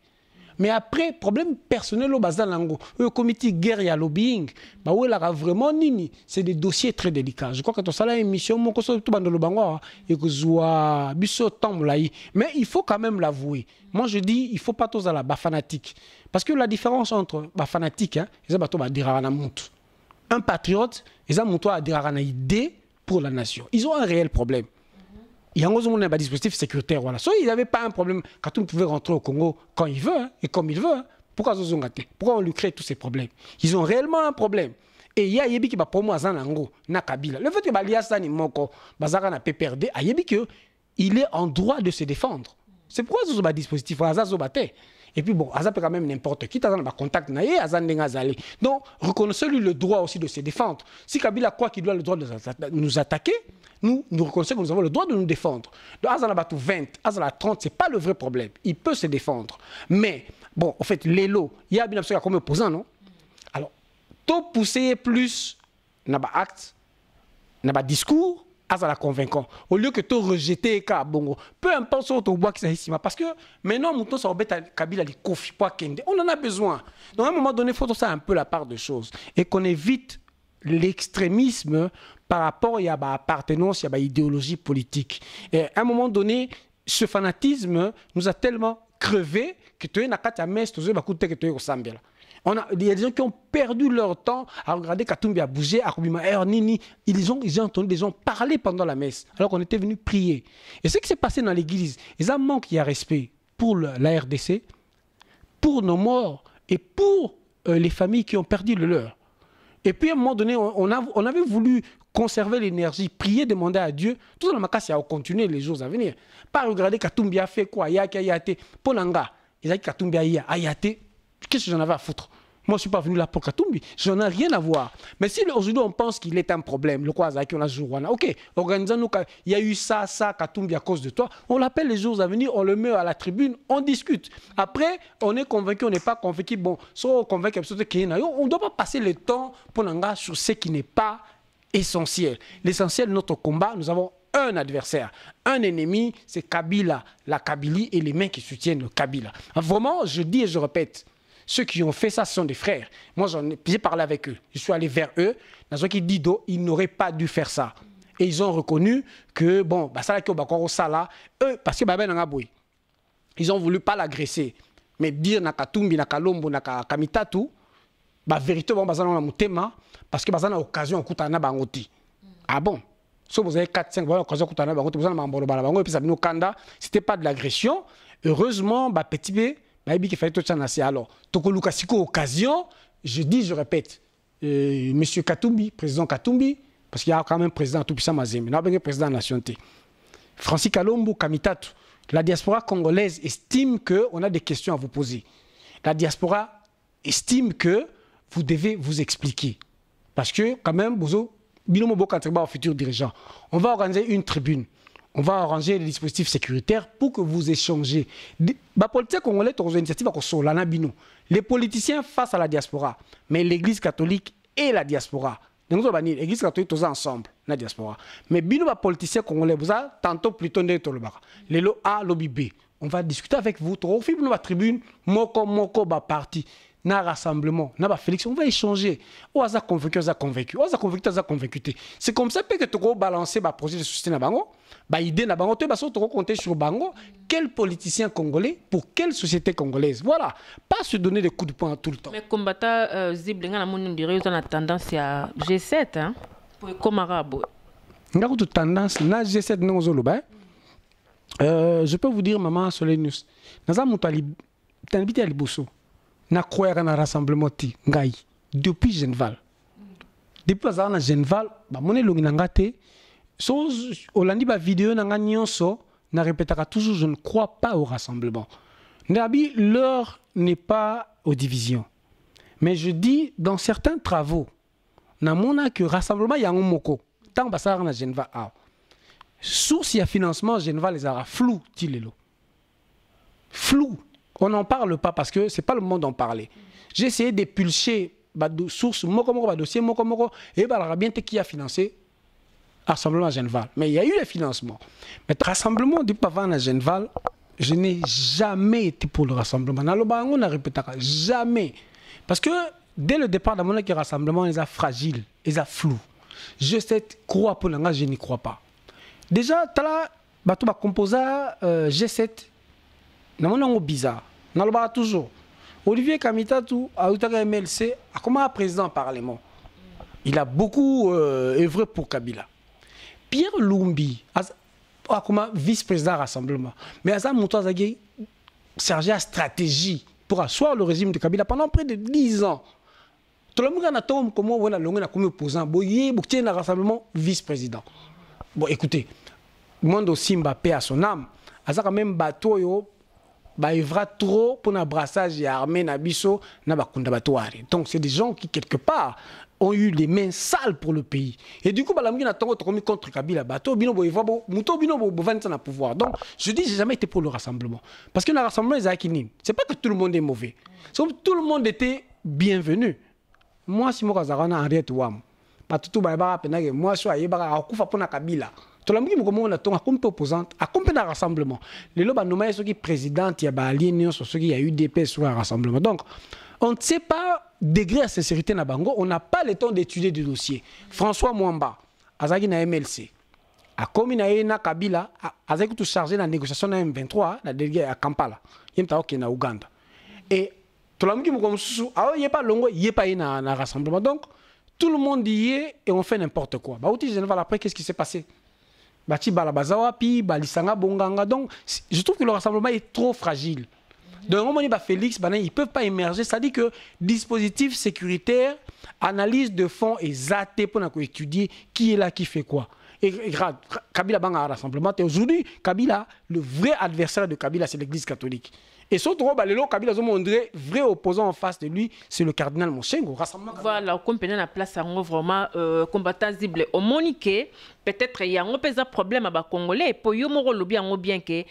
Mais après, problème personnel au bazar lango, le comité guerre et lobbying, bah ouais là vraiment nini, c'est des dossiers très délicats. Je crois que tout ça là émission mon koso tout bando le bango et que zoa biso tamblaï, mais il faut quand même l'avouer. Moi je dis il faut pas tous à la bas fanatique parce que la différence entre bas fanatique hein, ils bato ba dirana monte. Un patriote, ils ont monté à dirana idée pour la nation. Ils ont un réel problème. Il y a un dispositif sécuritaire. Voilà. So, il n'avait pas un problème quand on pouvait rentrer au Congo quand il veut hein, et comme il veut. Hein. Pourquoi on lui crée tous ces problèmes? Ils ont réellement un problème. Et il y a Yebi qui va promouvoir Zanango, na Kabila. Le fait que Baliasa ni Moko, Bazara na PPRD, a Yebi qu'il est en droit de se défendre. C'est pourquoi ce sont dispositif Azazobate. Et puis bon, Azap quand même n'importe qui, Azan a contact naïe, Azan Dengazali. Donc, reconnaissez-lui le droit aussi de se défendre. Si Kabila croit qu'il doit le droit de nous attaquer, nous reconnaissons que nous avons le droit de nous défendre. Donc, Azan a 20, Azan a 30, ce n'est pas le vrai problème. Il peut se défendre. Mais, bon, en fait, l'élo, il y a bien sûr comme opposant, non? Alors, tout pousser plus, n'a pas acte, n'a pas discours, Azan a convaincant. Au lieu que tout rejeter Bongo, peu importe ce que bois qui s'agit, parce que maintenant, nous sommes Kabila li kofi pour Kende. On en a besoin. Donc, à un moment donné, il faut ça un peu la part de choses et qu'on évite l'extrémisme par rapport à l'appartenance, à l'idéologie politique. Et à un moment donné, ce fanatisme nous a tellement crevé que tu es dans la messe, tu es au Sambela. Il y a des gens qui ont perdu leur temps à regarder Katumbi a bougé, à Nini. Ils ont entendu des gens parler pendant la messe, alors qu'on était venu prier. Et ce qui s'est passé dans l'église, il y a un manque de respect pour la RDC, pour nos morts et pour les familles qui ont perdu le leur. Et puis à un moment donné, on avait voulu conserver l'énergie, prier, demander à Dieu. Tout ça, dans ma casse, il a continué les jours à venir. Pas regarder Katumbi a fait quoi, Yate, Ponanga, ils ont dit Katumbi a Yate. Qu'est-ce que j'en avais à foutre? Moi, je ne suis pas venu là pour Katumbi. Je n'en ai rien à voir. Mais si aujourd'hui, on pense qu'il est un problème, le quoi, on a joué, ok, organisons-nous, il y a eu ça, Katumbi à cause de toi, on l'appelle les jours à venir, on le met à la tribune, on discute. Après, on est convaincu, on n'est pas convaincu. Bon, soit on convainc on ne doit pas passer le temps pour l'engagement sur ce qui n'est pas essentiel. L'essentiel de notre combat, nous avons un adversaire, un ennemi, c'est Kabila, la Kabylie et les mains qui soutiennent le Kabila. Vraiment, je dis et je répète, ceux qui ont fait ça sont des frères. Moi, j'ai parlé avec eux. Je suis allé vers eux. Dans ce qui dit, ils n'auraient pas dû faire ça. Et ils ont reconnu que, bon, ça là, eux, parce que ils ont voulu pas l'agresser. Mais dire Nakatumbi, Nakalombo, Nakamitatu, véritablement, parce que dans l'occasion, on a bangoti. Ah bon? Si vous avez 4-5 occasions, c'était pas de l'agression. Heureusement, petit B, alors, occasion, je dis, je répète, Monsieur Katumbi, président Katumbi, parce qu'il y a quand même président tout-puissant Mazembe, il y a président de la nationalité. Francis Kalombo, Kamitatu, la diaspora congolaise estime qu'on a des questions à vous poser. La diaspora estime que vous devez vous expliquer. Parce que, quand même, futur dirigeant, on va organiser une tribune. On va arranger les dispositifs sécuritaires pour que vous échangez. Les politiciens face à la diaspora, mais l'Église catholique et la diaspora. L'Église catholique, tous ensemble, la diaspora. Mais les politiciens congolais, vous avez tantôt plutôt les lots A, lobby B. On va discuter avec vous. La tribune, moko, parti. Na rassemblement, na Félix, on va échanger. On a convaincu, on a convaincu. On a convaincu, on a convaincu. C'est comme ça que tu vas balancer le projet de société na bango, idée na bango, tu vas compter sur bango. Quel politicien congolais pour quelle société congolaise? Voilà. Pas se donner des coups de poing tout le temps. Mais combattant Ziblinga, on dirait qu'on a tendance à G7, hein, pour comme arabe. On a tendance na G7 non zoloba. Je peux vous dire, maman Solenus, naza mutali, t'habites à Liboso. Na croire dans un rassemblement ngai depuis Genval. Depuis que Genval, moné l'ongingate, so Olandi ba vidéo nanga nyonso na répétera toujours je ne crois pas au rassemblement. Nabi l'heure n'est pas aux divisions. Mais je dis dans certains travaux, na mona que rassemblement ya ngomoko tant basara na Genval a. Source ya financement Genval les a flou tilelo. Flou. On n'en parle pas parce que ce n'est pas le moment d'en parler. J'ai essayé d'épulcher source, dossier, et bien bien qui a financé rassemblement à Genval. Mais il y a eu les financements. Mais rassemblement du Pavan à Genval, je n'ai jamais été pour le rassemblement. On a répété jamais. Parce que dès le départ, dans mon rassemblement, ils sont fragiles, ils sont flous. Je sais croire pour l'engagement, je n'y crois pas. Déjà, tu as composé G7. C'est bizarre. On toujours. Olivier Kamitatou a eu MLC comme président parlement. Il a beaucoup œuvré pour Kabila. Pierre Lumbi comme vice-président rassemblement. Mais Azam Moutoua sergé à stratégie pour asseoir le régime de Kabila pendant près de 10 ans. Tout le monde a dit comment on a comme opposant. Il y a un rassemblement vice-président. Bon, écoutez, Mondo Simba paix à son âme. Azam même bateau il va trop pour un brassage et armé Nabiso Nabakunda Batouari. Donc c'est des gens qui quelque part ont eu les mains sales pour le pays. Et du coup, on a contre Kabila bateau, pouvoir. Donc je dis, j'ai jamais été pour le rassemblement. Parce que le rassemblement est Akinim. C'est pas que tout le monde est mauvais. Tout le monde était bienvenu. Moi, si moi Kazarana Henriette Wam, pas tout le moi je suis à Kufa pour Kabila. Tout le monde qui a comme opposante, a comme un rassemblement. Les lobes nommé ceux qui président, il y a l'Union, ceux qui a eu des paix sur un rassemblement. Donc, on ne sait pas degré à sincérité na bango, on n'a pas le temps d'étudier du dossier. François Mwamba, Azagi na MLC, a commis na Kabila, Azagi tout chargé la négociation na M23, la délégué à Kampala, yemta ok na Ouganda. Et tout le monde qui il n'y a pas longo, il n'y a pas un rassemblement. Donc, tout le monde y est et on fait n'importe quoi. Bah, après, qu'est-ce qui s'est passé? Donc, je trouve que le rassemblement est trop fragile. Donc, Félix, ils ne peuvent pas émerger. C'est-à-dire que dispositif sécuritaire, analyse de fonds et zaté pour étudier qui est là, qui fait quoi. Et Kabila a un rassemblement. Et aujourd'hui, Kabila, le vrai adversaire de Kabila, c'est l'Église catholique. Et surtout, Kabila, le vrai opposant en face de lui, c'est le cardinal Monshengo. Voilà, comme on a la place vraiment combattant zible. Au Monique, peut-être il y a un problème avec les Congolais. Pour eux, bien que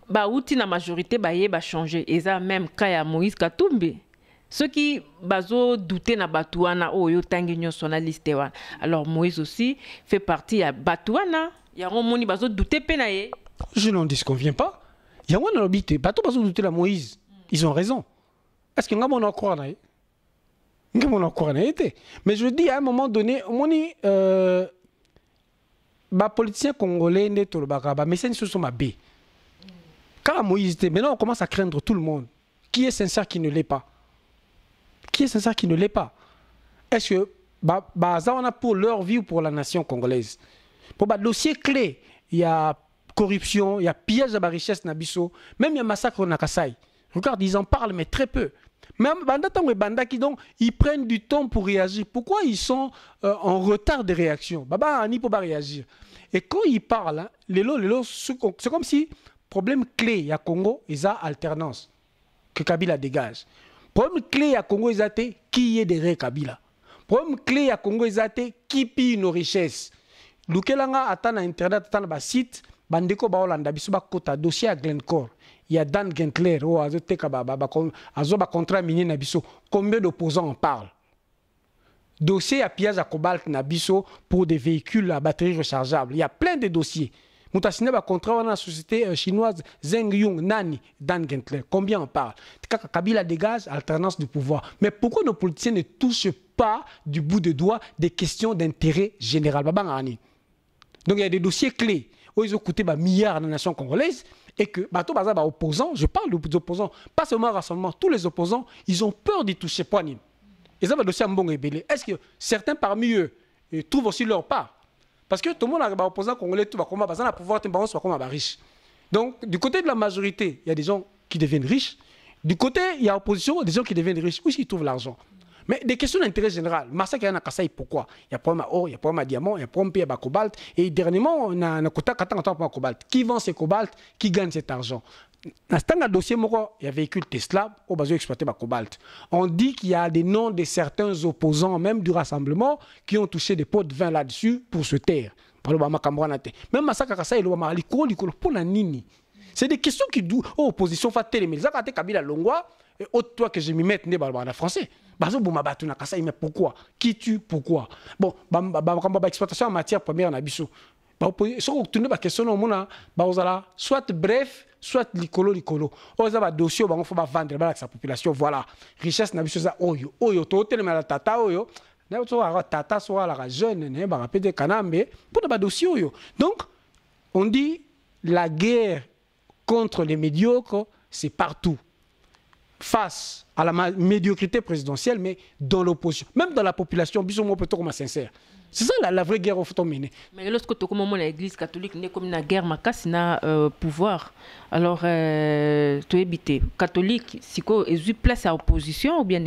la majorité va changer. Et ça, même Kaya Moïse Katumbi. Ceux qui doutent na Batouana, liste. Alors Moïse aussi fait partie de Batouana. Il y a un monde qui douter penaye. Je n'en disconviens pas. Il y a un monde qui douter la Moïse. Ils ont raison. Est-ce qu'il y a un monde qui croit? Mais je dis à un moment donné, les politiciens congolais, mais c'est une chose ma B. Quand Moïse était, maintenant on commence à craindre tout le monde. Qui est sincère, qui ne l'est pas? Qui est sincère, qui ne l'est pas? Est-ce que on a pour leur vie ou pour la nation congolaise? Pour le dossier clé, il y a corruption, il y a pillage de la richesse Nabiso, même il y a massacre au Nakasai. Regarde, ils en parlent, mais très peu. Même Banda qui donc ils prennent du temps pour réagir. Pourquoi ils sont en retard de réaction? Baba Ani pour pas réagir. Et quand ils parlent, c'est comme si problème clé, il y a Congo, il y a alternance que Kabila dégage. Problème clé à Congo, ils ont qui est derrière Kabila. Problème clé à Congo, ils ont qui pille nos richesses. Lukelanga attend à internet, attend à site, bandeko baolanda bisuba kota dossier à Glencore. Il y a Dan Gentler, oh azote kababa, azoba contrat minier nabiso. Combien d'opposants en parlent? Dossier à pillage à cobalt nabiso pour des véhicules à batterie rechargeable. Il y a plein de dossiers. Nous avons signé un contrat dans la société chinoise Zheng Yung Nani, Dan Gentler. Combien on parle? Kabila dégage, alternance du pouvoir. Mais pourquoi nos politiciens ne touchent pas du bout de doigt des questions d'intérêt général? Donc il y a des dossiers clés où ils ont coûté milliards dans la nation congolaise et que les opposants, je parle des opposants, pas seulement rassemblement, tous les opposants, ils ont peur d'y toucher poignée. Ils ont un dossier bon et belé. Est-ce que certains parmi eux trouvent aussi leur part? Parce que tout le monde a opposant congolais, tout va comme ça, pouvoir soit comme riche. Donc, du côté de la majorité, il y a des gens qui deviennent riches. Du côté, il y a opposition, des gens qui deviennent riches. Où est-ce qu'ils trouvent l'argent? Mais des questions d'intérêt général. Massacre à Kassai, pourquoi? Il y a problème à or, il y a problème à diamant, il y a problème à cobalt. Et dernièrement, on a un quota à cobalt. Qui vend ces cobalt? Qui gagne cet argent? Dans ce dossier, il y a un véhicule Tesla au besoin d'exploiter le cobalt. On dit qu'il y a des noms de certains opposants, même du rassemblement, qui ont touché des pots de vin là-dessus pour se taire. Même Massacre à Kassai, c'est des questions qui disent, oh, opposition, fait télé, mais ça, Kabila Longwa, et autre toi que je m'y mette, n'est pas français. Bazo boma batu na kasa mais pourquoi? Qui tue pourquoi? Bon, exploitation en matière première na biso. Si on tourne la question, soit bref, soit licolo. On a un dossier, on faut vendre la population. Voilà. Richesse, n'a pas oyo. Oyo, tout le monde tata oyo. Tata soit la jeune, ne va pas de canambe pour le dossier oyo. Donc, on dit la guerre contre les médiocres, c'est partout. Face à la médiocrité présidentielle, mais dans l'opposition, même dans la population, bisous plutôt comme sincère. C'est ça la vraie guerre au faut mener. Mais lorsque tu commences l'Église catholique n'est comme une guerre macasse n'a pouvoir. Alors tu es catholique, si quoi est place à opposition ou bien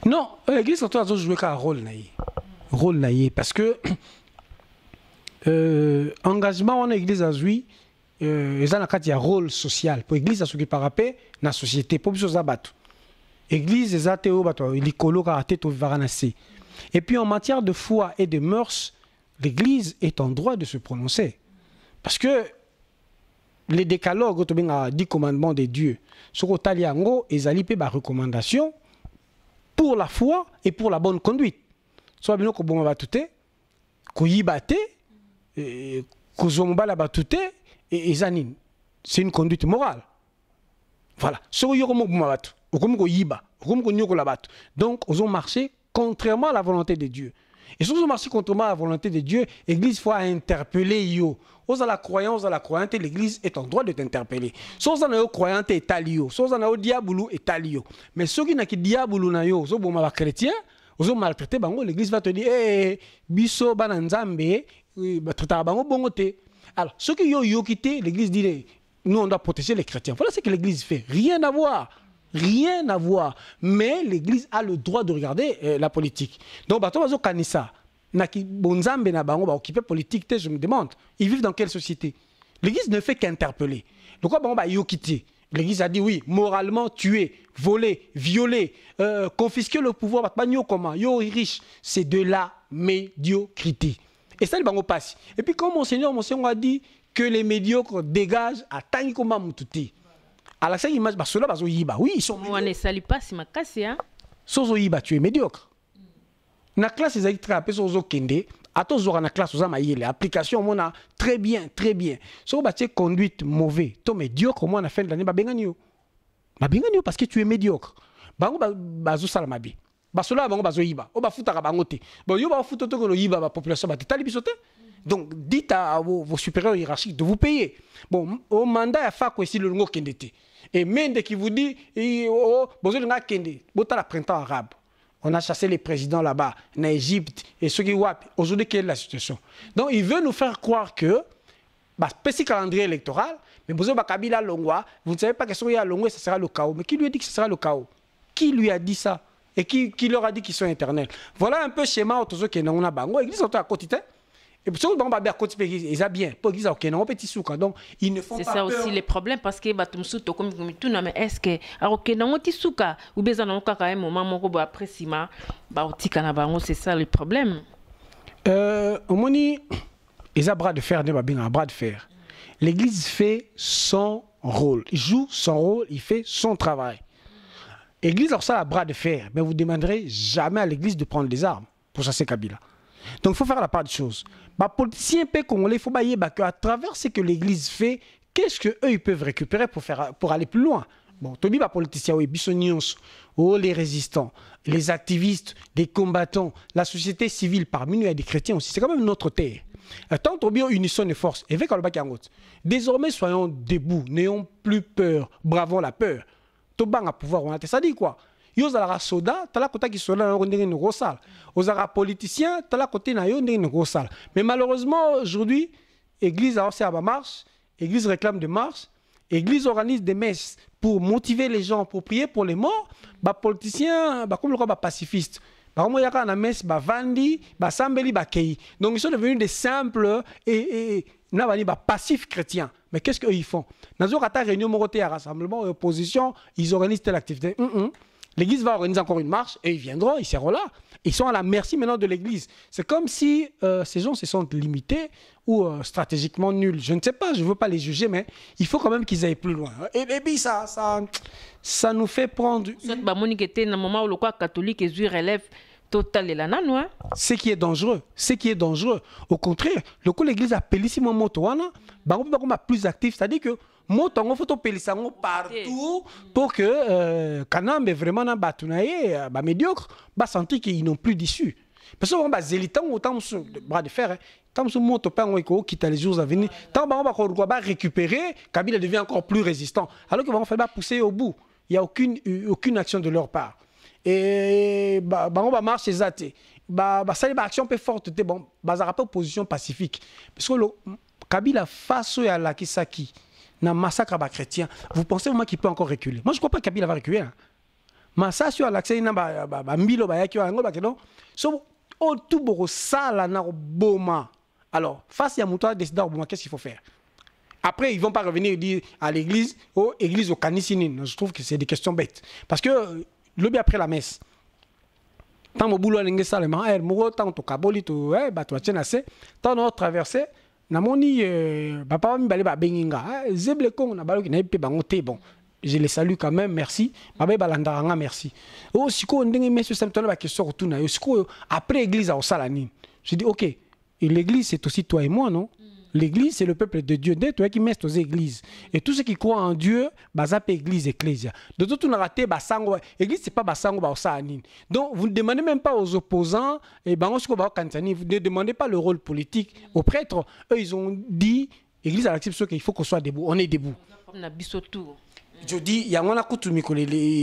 non, l'Église catholique a joué un rôle naïe parce que engagement en Église a joué ils ont un rôle social pour l'Église à ce qui par rapport à la société pour choses à battre. L'Église est à théo bateau, l'écolo a été au varanasi. Et puis en matière de foi et de mœurs, l'Église est en droit de se prononcer. Parce que les décalogues, les 10 commandements de Dieu, ce qu'on a ils ont des recommandations pour la foi et pour la bonne conduite. Soit bien que bon batute, qu'on y batte, qu'on zomba la batute, et zanine. C'est une conduite morale. Voilà. Ce qu'on y a comme bon battu, comme qu'on y bat, comme qu'on y a la batte. Donc, ils ont marché contrairement à la volonté de Dieu. Et si vous marchez contrairement à la volonté de Dieu, l'Église faut interpeller yo. Aux à la croyance, l'Église est en droit de t'interpeller. Si vous avez croyante et talio, si vous avez diaboulou et talio. Mais ceux qui n'ont que diaboulou na yo, so bon chrétien, vous ont maltraité bango, l'Église va te dire biso bananzambe, traiter bango bongote. Alors ceux qui yo quitté, l'Église dit nous on doit protéger les chrétiens. Voilà ce que l'Église fait. Rien à voir. Rien à voir. Mais l'Église a le droit de regarder la politique. Donc, bato kanisa, naki bonzambe na bango ba occuper politique, je me demande, ils vivent dans quelle société? L'Église ne fait qu'interpeller. Donc, bango ba yo quitté. L'Église a dit oui, moralement tuer, voler, violer, confisquer le pouvoir, comment yo riche, c'est de la médiocrité. Et ça, le bango passe. Et puis, comme Monseigneur a dit que les médiocres dégagent à Tanikoma Moutouti. À la seule image, oui, ils sont médiocres. Sozo yiba, tu es médiocre. Na classe, ils ont trappé sozo kende. À tous na classe, aux amayele. Application, on a très bien, très bien. Sozo bâti conduite mauvais. To médiocre, moi, à la fin de l'année, babenganyo. Babenganyo parce que tu es médiocre. Bango bazo salamabi. Basola bango bazo yiba. O bafuta bangote. Bon, yo ba futa to ko yiba ba population ba tali bisote. Donc, dites à vos supérieurs hiérarchiques de vous payer. Bon, au mandat, il faut que si le ngo kendete. Et même qui vous dit, besoin de kende, bota la printemps arabe. On a chassé les présidents là-bas, en Égypte, et ceux qui wap. Aujourd'hui, quelle est la situation? Donc, il veut nous faire croire que, petit calendrier électoral, mais besoin de Kabila Longwa, vous ne savez pas que ce qu'il y a Longwa, ce sera le chaos. Mais qui lui a dit que ce sera le chaos? Qui lui a dit ça? Et qui leur a dit qu'ils sont éternels? Voilà un peu le schéma autour de ce qu'il y a bango. L'église est à côté. Et puis, ils ont bien. Donc, ils ne font pas. C'est ça aussi les problèmes parce que mais est-ce que ou c'est ça le problème. Ils ont bras de fer, bras de fer. L'Église fait son rôle. Il joue son rôle, il fait son travail. L'Église a ça à bras de fer, mais vous ne demanderez jamais à l'Église de prendre des armes pour chasser Kabila. Donc il faut faire la part des choses. Les politiciens congolais, il faut qu'à travers ce que l'Église fait, qu'est-ce qu'eux ils peuvent récupérer pour aller plus loin. Bon, Tobi, les politiciens, les résistants, les activistes, les combattants, la société civile, parmi nous, il y a des chrétiens aussi. C'est quand même notre terre. Tant Tobi, unissons les forces. Et désormais, soyons debout, n'ayons plus peur, bravons la peur. Toban à pouvoir, on a ça dit quoi? Yo zala soda, tala kota qui soda na ndenge no rosal. Ozara politicien, tala côté na yo ndenge no rosal. Mais malheureusement aujourd'hui, église a aussi à marche, église réclame des marches, église organise des messes pour motiver les gens pour prier pour les morts. Ba politicien, ba comme le ba pacifiste. Ba comme yaka na messe ba vandi, ba sambeli ba kei. Donc ils sont devenus des simples et na bani ba passifs chrétiens. Mais qu'est-ce qu'ils ils font? Dans une réunion moroté à rassemblement opposition, ils organisent telle activité. L'Église va organiser encore une marche et ils viendront, ils seront là. Ils sont à la merci maintenant de l'Église. C'est comme si ces gens se sont limités ou stratégiquement nuls. Je ne sais pas, je ne veux pas les juger, mais il faut quand même qu'ils aillent plus loin. Et puis ça nous fait prendre... Ce qui est dangereux, ce qui est dangereux. Au contraire, le coup l'église a Pélissimo Motoana, plus actif, c'est-à-dire que Motongo faut Pélissango partout pour que Kanam est vraiment un batounaye, médiocre, sentir qu'ils n'ont plus d'issue. Parce que on zélitant autant sur bras de fer, tant sur moto pan qui t'a les jours à venir, tant on va récupérer, Kabila devient encore plus résistant. Alors qu'on va faire pousser au bout. Il n'y a aucune action de leur part. Et on va marcher zaté. Ça une action peu forte, bon, ça rappelle position pacifique. Parce que Kabila face à la Kisaki, dans massacre à chrétien, vous pensez vraiment qu'il peut encore reculer? Moi je ne crois pas que Kabila va reculer. Massacre sur l'accès na mbilo ba yaki ngo ba kedo. So tout boro sala na boma. Alors, face à Moutoua décider boma, qu'est-ce qu'il faut faire? Après, ils ne vont pas revenir dire à l'église, église au Kanisinin. Je trouve que c'est des questions bêtes. Parce que, le après la messe, tant que boulot à salement, tant que kaboli, tant on a traversé, namoni, papa mi balé ba benginga, zeble kong na balo qui n'a pas bangoté bon. Je les salue quand même, merci. Babé balandaranga, merci. Oh, si on a mis ce symptôme la question retourne. Après l'église à Osalani, je dis ok, l'église c'est aussi toi et moi, non? L'église c'est le peuple de Dieu. Dès toi qui mets aux églises et tous ceux qui croient en Dieu, bazap église ecclésia. De tout on a raté basango. Église c'est pas basango ba Osalani. Donc vous ne demandez même pas aux opposants et bango ce ba Kantani, vous ne demandez pas le rôle politique aux prêtres. Eux ils ont dit église à l'acception qu'il faut qu'on soit debout. On est debout. Je dis, il y a un coup de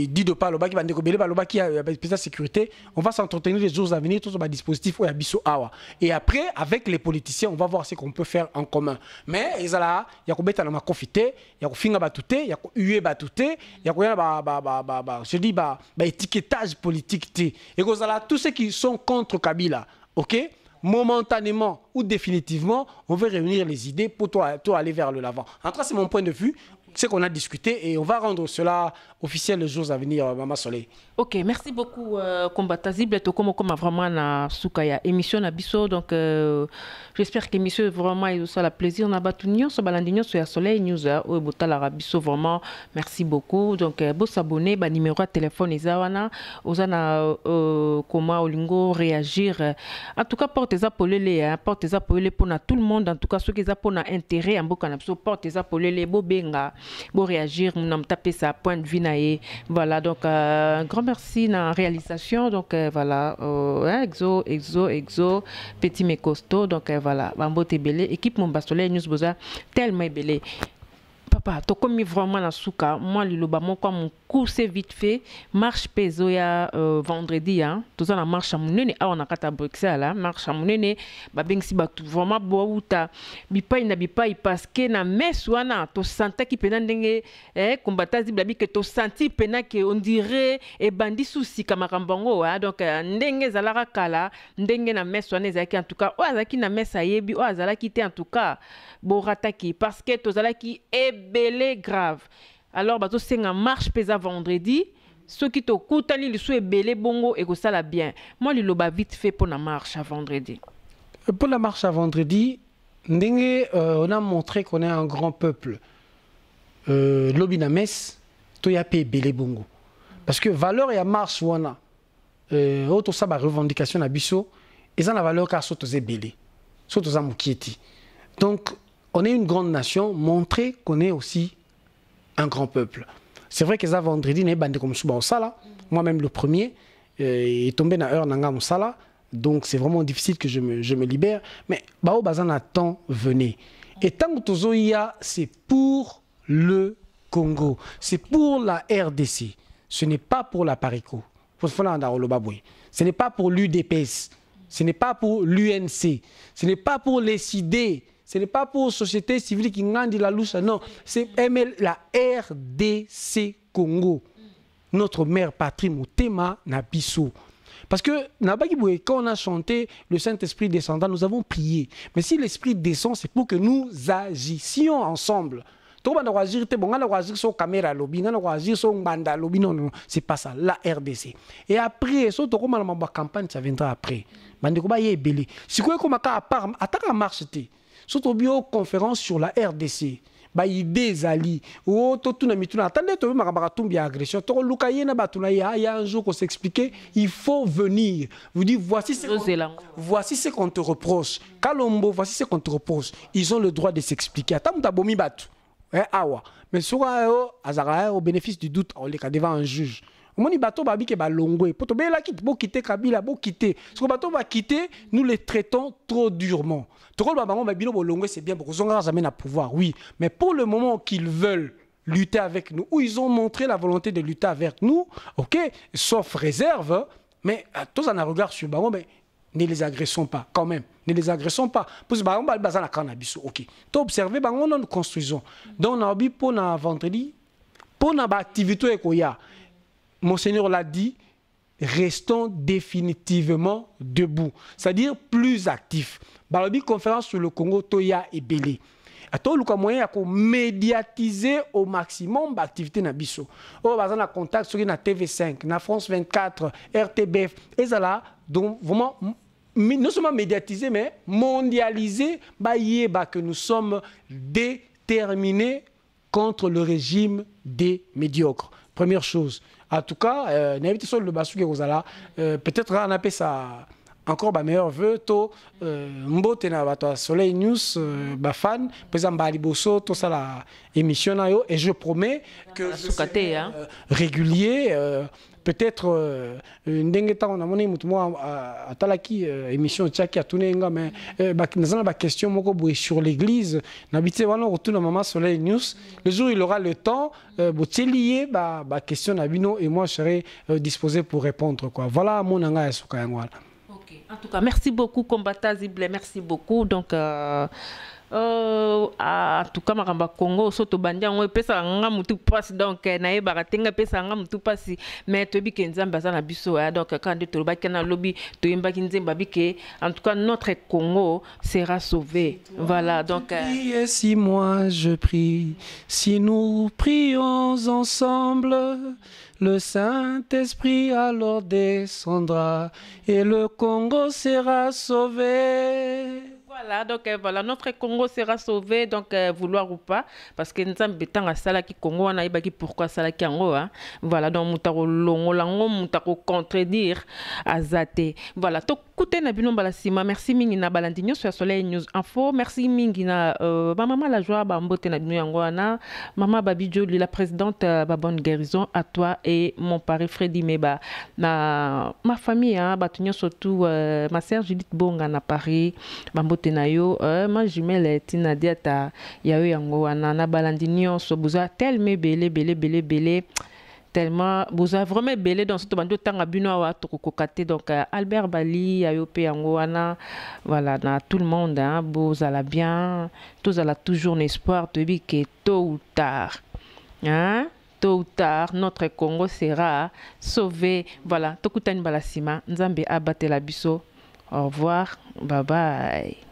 dit de pas le baki qui a sécurité. On va s'entretenir les jours à venir, tous les dispositifs où il y a biso awa. Et après, avec les politiciens, on va voir ce qu'on peut faire en commun. Mais il y a des ma confité, il y a des finga batouté, il y a des ue batouté, il y a je dis étiquetage politique. Et tous ceux qui sont contre Kabila, ok? Momentanément ou définitivement, on veut réunir les idées pour toi aller vers le l'avant. En tout cas, c'est mon point de vue. C'est qu'on a discuté et on va rendre cela officiel les jours à venir, Maman Soleil. Ok, merci beaucoup, Kombata Zible. Comme vraiment na soukaya émission na biso, donc j'espère que l'émission vraiment il aussi la plaisir na batunyo so balandinyo so ya Soleil News au botala rabiso vraiment merci beaucoup. Donc beau s'abonner, ba numéro de téléphone ezawana, ozana comment olingo réagir. En tout cas portez apolele hein, portez apolele pour tout le monde en tout cas ceux qui pour na intérêt en boka na biso portez apolele bo benga bo réagir nous taper sa point de vue naé. Voilà donc grand merci dans la réalisation donc voilà exo petit mais costaud donc voilà bambote belé équipe Mumba Soleil News boza tellement belé papa to comme vraiment na souka moi liloba mon quoi mon course vite fait marche peso ya vendredi hein tout ça la marche à monene a on a kata Bruxelles là marche à monene ba bengsi ba tout vraiment bouta bipai na bipai parce que na meswana to santa ki pena ndenge kombata zibla bi que to senti pena que on dirait et bandi souci kamakambango hein donc ndenge zalaka kala ndenge na meswana ezaki en tout cas o azaki na mesa yebi o azalaki te en tout cas borataki parce que to zalaki belé grave. Alors, bato senga marche pesa vendredi. Ceux qui te koutani le sou belé bongo et que ça la bien. Moi, le loba vite fait pour la marche à vendredi. Pour la marche à vendredi, on a montré qu'on est un grand peuple. L'obinames, to ya pe belé bongo. Parce que valeur et marche wana, auto ça ba revendication na biso, et ça la valeur car soto ze belé, soto za mukieti. Donc on est une grande nation, montrer qu'on est aussi un grand peuple. C'est vrai que ça vendredi, n'est pas comme Souba au Sala. Moi-même, le premier, est tombé dans l'heure Nanga Moussala. Donc, c'est vraiment difficile que je me libère. Mais, Bao Bazan attend, venez. Et tant que Tozoïa, c'est pour le Congo. C'est pour la RDC. Ce n'est pas pour la Parico. Ce n'est pas pour l'UDPS. Ce n'est pas pour l'UNC. Ce n'est pas pour les CID. Ce n'est pas pour la société civile qui n'a dit la louche, non. C'est la RDC Congo. Notre mère patrie, Motema Nabiso. Parce que quand on a chanté le Saint-Esprit descendant, nous avons prié. Mais si l'Esprit descend, c'est pour que nous agissions ensemble. Non, c'est pas ça, la RDC. Et après, campagne, ça viendra après. Si vous avez marche, surtout bio conférence sur la RDC. Ba idée zali o to tuna mituna attendez to makabaka tumbi agression to luka yena batuna ya un jour qu'on s'expliquer il faut venir vous dire voici ce qu'on te reproche Kalombo voici ce qu'on te reproche ils ont le droit de s'expliquer atamuta bomi batu awa mais soka azara au bénéfice du doute on les cas devant un juge moni bato babi ke balongwe poto be la quitte bo quitter Kabila bo quitter ce que bato va quitter nous les traitons trop durement to ba bango babilo bolongwe c'est bien pour zonga jamais na pouvoir oui mais pour le moment qu'ils veulent lutter avec nous ou ils ont montré la volonté de lutter avec nous OK sauf réserve mais tous en regard sur bango mais ne les agressons pas quand même ne les agressons pas parce que bango bazana cannabis OK to observer bango nous construisons donc on a obi pour na vendredi pour na activité ekoya. Monseigneur l'a dit, restons définitivement debout, c'est-à-dire plus actifs. Balobi conférence sur le Congo, Toya et Belé. À tout le moyen de médiatiser au maximum l'activité na biso. Oh, par exemple, contact sur la TV5, na France 24, RTBF, et ça là, donc vraiment non seulement médiatiser, mais mondialiser, que nous sommes déterminés contre le régime des médiocres. Première chose. En tout cas, n'invite sur le Basou peut-être on appelle ça encore meilleur vœu to mbote na bato Soleil News bafan président Baliboso tout ça la émission na yo et je promets que je serai régulier peut-être ndenge ta on a moni mutu mo atalaki émission tchaki atunenga mais bazana ba question moko boye sur l'église n'habité wana retourne maman Soleil News le jour il aura le temps botelier ba question na bino et moi je serai disposé pour répondre quoi voilà mon anga ya suka yangwala. En tout cas, merci beaucoup, Kombata Zible, merci beaucoup. Donc, en tout cas, Maramba Congo, Soto Bandia, on peut s'en mutu passe. Donc, nae baratenga peut s'en mutu passe. Mais tu bi kenzam bazan abiso. Donc, quand tu te bats dans lobby, tu imba kinzem babike. En tout cas, notre Congo sera sauvé. Voilà. Donc. Et si moi je prie, si nous prions ensemble. Le Saint-Esprit alors descendra et le Congo sera sauvé. Voilà, donc voilà, notre Congo sera sauvé, donc vouloir ou pas, parce que nous sommes bétants à Salaki Congo, on a dit pourquoi Salaki Ango, hein. Voilà, donc nous longo, contredire à Zate. Voilà, donc écoutez, Nabino Balasima, merci Mingina Balandinho sur Soleil News Info, merci Mingina, maman la joie, Bambote Nabino Yangoana, maman Babidjo, la présidente, bonne guérison à toi et mon pari Freddy Meba, ma famille, hein, Batunyo surtout, ma sœur Judith Bonga à Paris, Bambote Nayo, ma jumelle Tina Diata, Yao Yango, Anana Balandinho, Sobuza, tellement belé. Tellement vous avez vraiment belé dans ce bando temps à Bunoa Tokokate donc Albert Bali Ayope Angoana voilà dans tout le monde hein vous allez bien tous allez toujours un espoir de vie que tôt ou tard notre Congo sera sauvé voilà Tokutani Balasima Nzambe abatela biso au revoir bye bye.